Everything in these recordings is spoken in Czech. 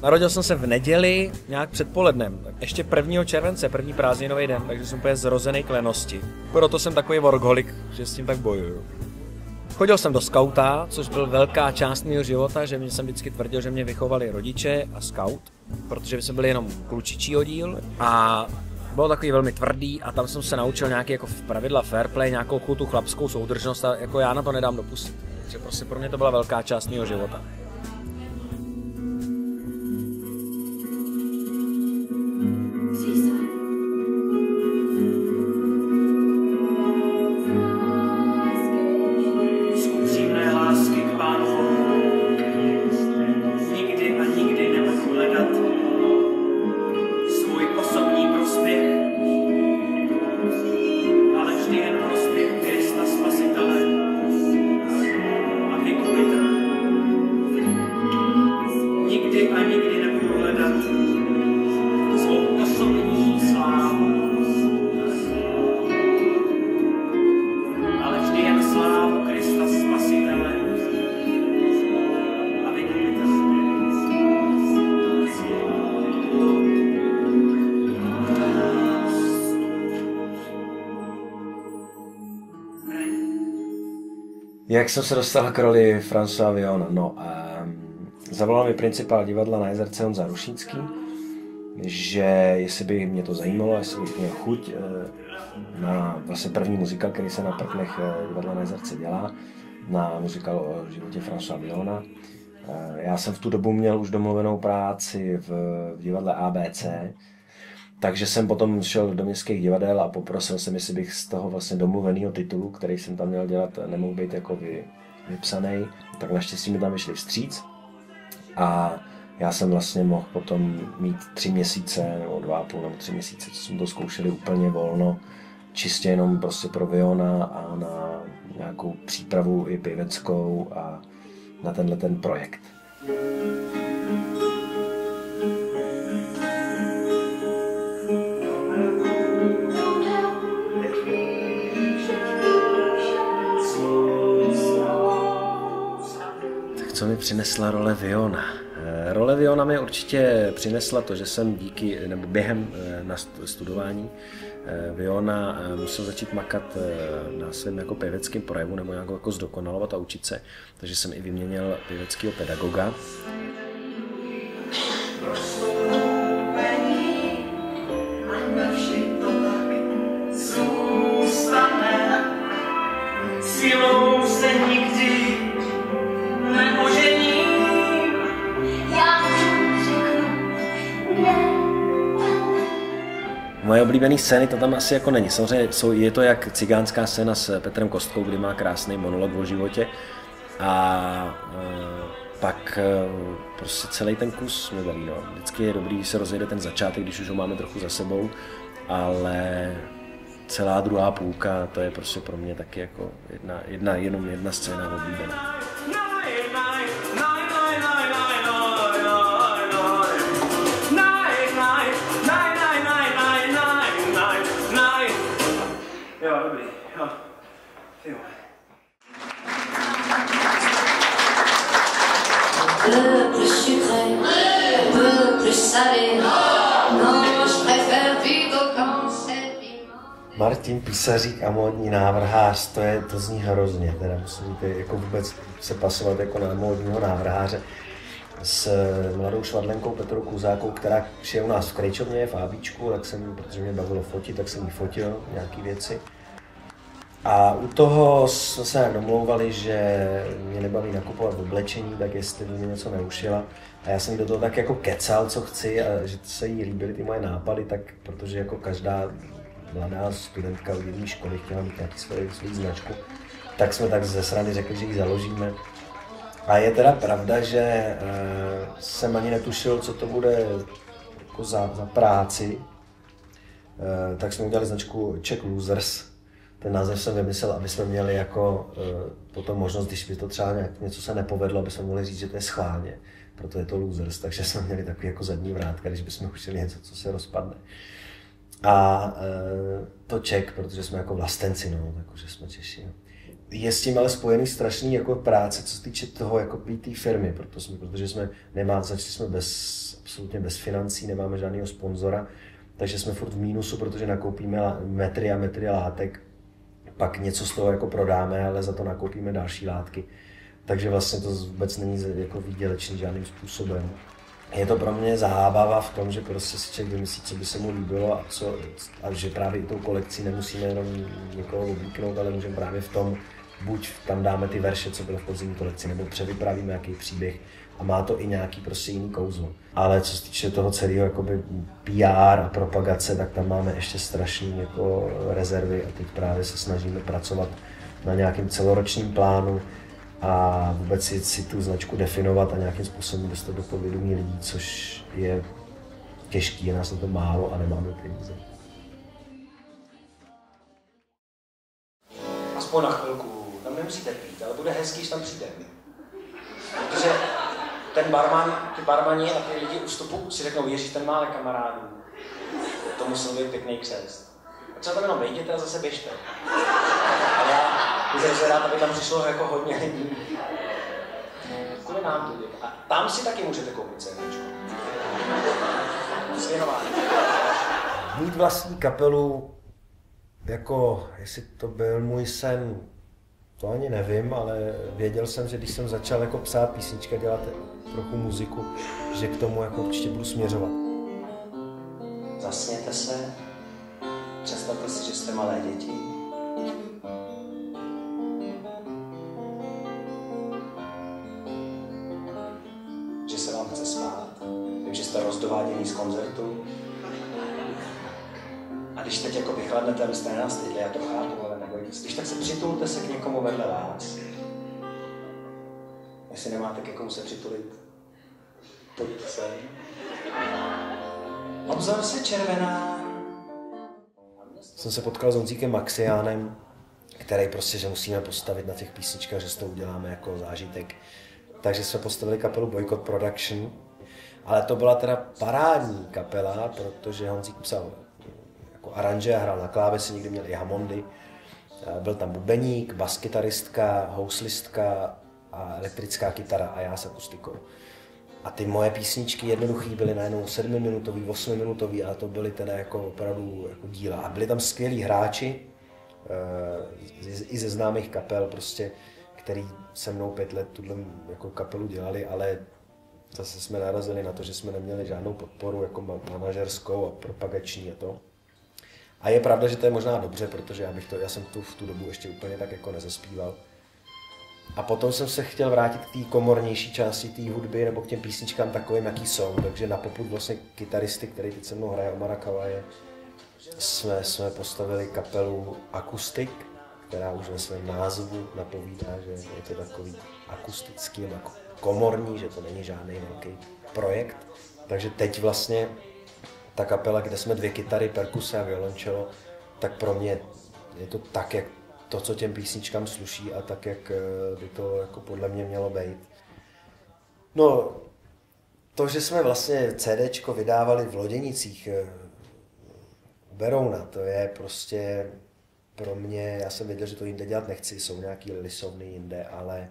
Narodil jsem se v neděli, nějak předpolednem, ještě 1. července, první prázdninový den, takže jsem úplně zrozený k lenosti. Proto jsem takový workoholik, že s tím tak bojuju. Chodil jsem do skauta, což byl velká část mého života, že mě jsem vždycky tvrdil, že mě vychovali rodiče a skaut, protože jsme byli jenom klučičí oddíl a bylo takový velmi tvrdý a tam jsem se naučil nějaký jako pravidla fair play, nějakou tu chlapskou soudržnost a jako já na to nedám dopustit. Takže prostě pro mě to byla velká část mého života. Jak jsem se dostal k roli Françoise Villona? No, zavolal mi principál divadla na Jezerce Honza Rušínský, že jestli by mě to zajímalo, jestli bych měl chuť na vlastně první muzikál, který se na Prknech divadla na Jezerce dělá, na muzikál o životě Françoise Villona. Já jsem v tu dobu měl už domluvenou práci v divadle ABC, takže jsem potom šel do městských divadel a poprosil jsem, jestli bych z toho vlastně domluveného titulu, který jsem tam měl dělat, nemohl být jako vypsaný. Tak naštěstí mi tam vyšli vstříc a já jsem vlastně mohl potom mít 3 měsíce nebo 2,5 nebo 3 měsíce, co jsme to zkoušeli úplně volno, čistě jenom prostě pro Villona a na nějakou přípravu i pěveckou a na tenhle ten projekt. Co mi přinesla role Villona? Role Villona mi určitě přinesla to, že jsem během na studování Villona musel začít makat na svém jako pěveckém projevu nebo nějak jako zdokonalovat a učit se, takže jsem i vyměnil pěveckého pedagoga. Moje oblíbené scény to tam asi jako není. Samozřejmě je to jak cigánská scéna s Petrem Kostkou, kdy má krásný monolog o životě. A pak prostě celý ten kus mě baví. No. Vždycky je dobrý, když se rozjede ten začátek, když už ho máme trochu za sebou, ale celá druhá půlka, to je prostě pro mě taky jako jenom jedna scéna oblíbená. Jo, dobrý, jo. Jo. Le plus sucré, le plus salé. Non, je préfère plutôt quand c'est piment. Martin Písařík a módní návrhář, to zní hrozně, teda musím jako vůbec se pasovat jako na módního návrháře. S mladou švadlenkou Petrou Kluzákou, která je u nás v Krejčovně, v Ábíčku, tak protože mě bavilo fotit, tak jsem jí fotil nějaké věci. A u toho jsme se domlouvali, že mě nebaví nakupovat oblečení, tak jestli by mi něco neušila. A já jsem do toho tak jako kecal, co chci, a že se jí líbily ty moje nápady, tak protože jako každá mladá studentka od jedné školy chtěla mít nějaký svou značku, tak jsme tak ze srandy řekli, že ji založíme. A je teda pravda, že jsem ani netušil, co to bude jako za práci, tak jsme udělali značku Czech Losers. Ten název jsem vymyslel, aby jsme měli jako potom možnost, když by to třeba něco se nepovedlo, aby jsme mohli říct, že to je schválně, proto je to Losers, takže jsme měli takový jako zadní vrátka, když bychom chtěli něco, co se rozpadne. A to Czech, protože jsme jako vlastenci, no, takže jsme Češi. No. Je s tím ale spojený strašný jako práce, co se týče toho jako té firmy, protože jsme začali jsme absolutně bez financí, nemáme žádného sponzora, takže jsme furt v mínusu, protože nakoupíme metry a metry látek, pak něco z toho jako prodáme, ale za to nakoupíme další látky. Takže vlastně to vůbec není jako výdělečný žádným způsobem. Je to pro mě zábava v tom, že prostě si člověk vymyslí, co by se mu líbilo a že právě i tou kolekcí nemusíme jenom někoho oblíknout, ale můžeme právě v tom, buď tam dáme ty verše, co bylo v podzimní kolekci, nebo převyprávíme nějaký příběh a má to i nějaký prostě jiný kouzlo. Ale co se týče toho celého jakoby PR a propagace, tak tam máme ještě strašný jako rezervy a teď právě se snažíme pracovat na nějakém celoročním plánu a vůbec si tu značku definovat a nějakým způsobem dostat do povědomí lidí, což je těžký, je nás na to málo a nemáme peníze. Aspoň na chvilku, tam nemusíte pít, ale bude hezký, když tam přijde. Protože ty barmani a ty lidi u vstupu si řeknou, Ježíš, ten má ale kamarádů. To musel být pěkný křest. A třeba tam jenom vejděte a zase běžte. A já bych hrozně rád, aby tam přišlo jako hodně lidí. Kvůli nám to dělat. A tam si taky můžete koupit CDčko. Svěnování. Mít vlastní kapelu, jako jestli to byl můj sen, to ani nevím, ale věděl jsem, že když jsem začal jako psát písničky, dělat trochu muziku, že k tomu jako určitě budu směřovat. Zasněte se, představte si, že jste malé děti. Že se vám chce spát, že jste rozdovádění z koncertu. A když teď jako vychladnete, abyste nenastydli, já to chápu, ale nebojte se. Když tak se přitulte se k někomu vedle vás. Jestli nemáte ke komu se přitulit, pojďte sem. Obzor se červená. Jsem se potkal s Honzíkem Maxiánem, který prostě, že musíme postavit na těch písničkách, že s to uděláme jako zážitek. Takže jsme postavili kapelu Boycott Production, ale to byla teda parádní kapela, protože Honzík psal jako aranže a hrál na klávesi, někdy měl i Hammondy. Byl tam bubeník, baskytaristka, houslistka a elektrická kytara a já s akustikou. A ty moje písničky jednoduchý byly najednou 7minutový, 8minutový a to byly teda jako opravdu jako díla. A byli tam skvělí hráči, i ze známých kapel, prostě, který se mnou 5 let tuhle jako kapelu dělali, ale zase jsme narazili na to, že jsme neměli žádnou podporu jako manažerskou a propagační a to. A je pravda, že to je možná dobře, protože já jsem v tu dobu ještě úplně tak jako nezaspíval. A potom jsem se chtěl vrátit k té komornější části té hudby nebo k těm písničkám takovým, jaký jsou. Takže na popud vlastně kytaristy, který teď se mnou hraje, Omara Kavaje, jsme postavili kapelu Acoustic, která už ve svém názvu napovídá, že je to takový akustický nebo komorní, že to není žádný velký projekt. Takže teď vlastně ta kapela, kde jsme 2 kytary, perkuse a violoncello, tak pro mě je to tak, jak to, co těm písničkám sluší a tak, jak by to jako podle mě mělo být. No, to, že jsme vlastně CDčko vydávali v Loděnicích u Berouna, to je prostě pro mě, já jsem věděl, že to jinde dělat nechci, jsou nějaký lisovny jinde, ale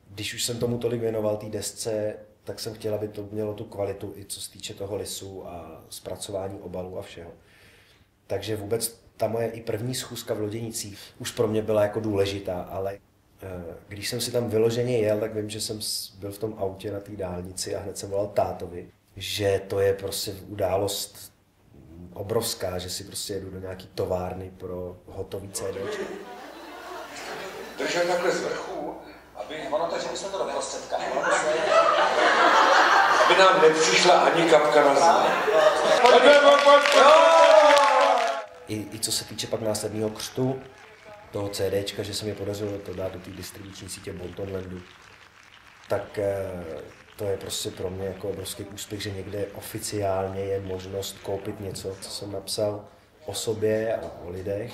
když už jsem tomu tolik věnoval té desce, tak jsem chtěl, aby to mělo tu kvalitu, i co se týče toho lisu a zpracování obalů a všeho. Takže vůbec ta moje i první schůzka v Loděnicích už pro mě byla jako důležitá, ale když jsem si tam vyloženě jel, tak vím, že jsem byl v tom autě na té dálnici a hned jsem volal tátovi, že to je prostě událost obrovská, že si prostě jedu do nějaký továrny pro hotový CDčko. Držel takhle z vrchu, aby ono to, že bychom to do prostředka, aby nám nepřišla ani kapka na zem. I co se týče pak následného křtu toho CDčka, že se mi podařilo to dát do té distribuční sítě Boltonlandu, tak to je prostě pro mě jako obrovský úspěch, že někde oficiálně je možnost koupit něco, co jsem napsal o sobě a o lidech.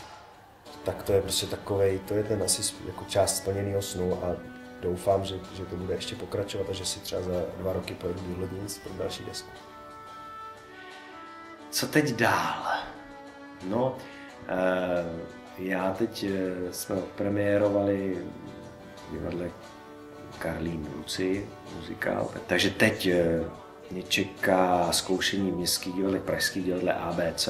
Tak to je prostě takovej, to je ten asi jako část splněného snu a doufám, že to bude ještě pokračovat a že si třeba za 2 roky pojedu do Loděnic pro další desku. Co teď dál? No, Já teď jsme premiérovali divadle Karlín Luci, muzikál, takže teď mě čeká zkoušení v městských divadlech, pražských divadle ABC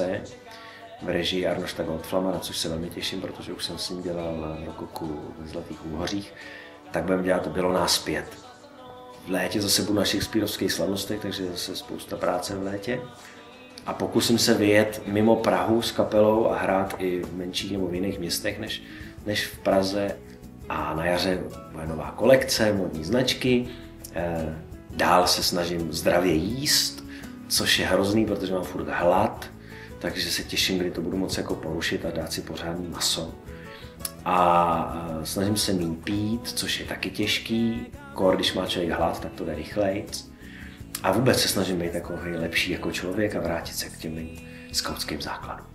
v režii Arnošta Goldflama, na což se velmi těším, protože už jsem s ním dělal Rokoku ve Zlatých úhořích, tak budeme dělat Bylo nás 5. V létě zase budu na Shakespearovských slavnostech, takže zase spousta práce v létě. A pokusím se vyjet mimo Prahu s kapelou a hrát i v menších nebo v jiných městech než v Praze. A na jaře bude nová kolekce, modní značky. Dál se snažím zdravě jíst, což je hrozný, protože mám furt hlad. Takže se těším, kdy to budu moci jako porušit a dát si pořádný maso. A snažím se méně pít, což je taky těžký. Když má člověk hlad, tak to jde rychlejc. A vůbec se snažím být takový lepší jako člověk a vrátit se k těm skautským základům.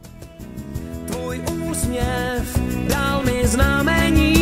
Tvůj úsměv dal mi znamení.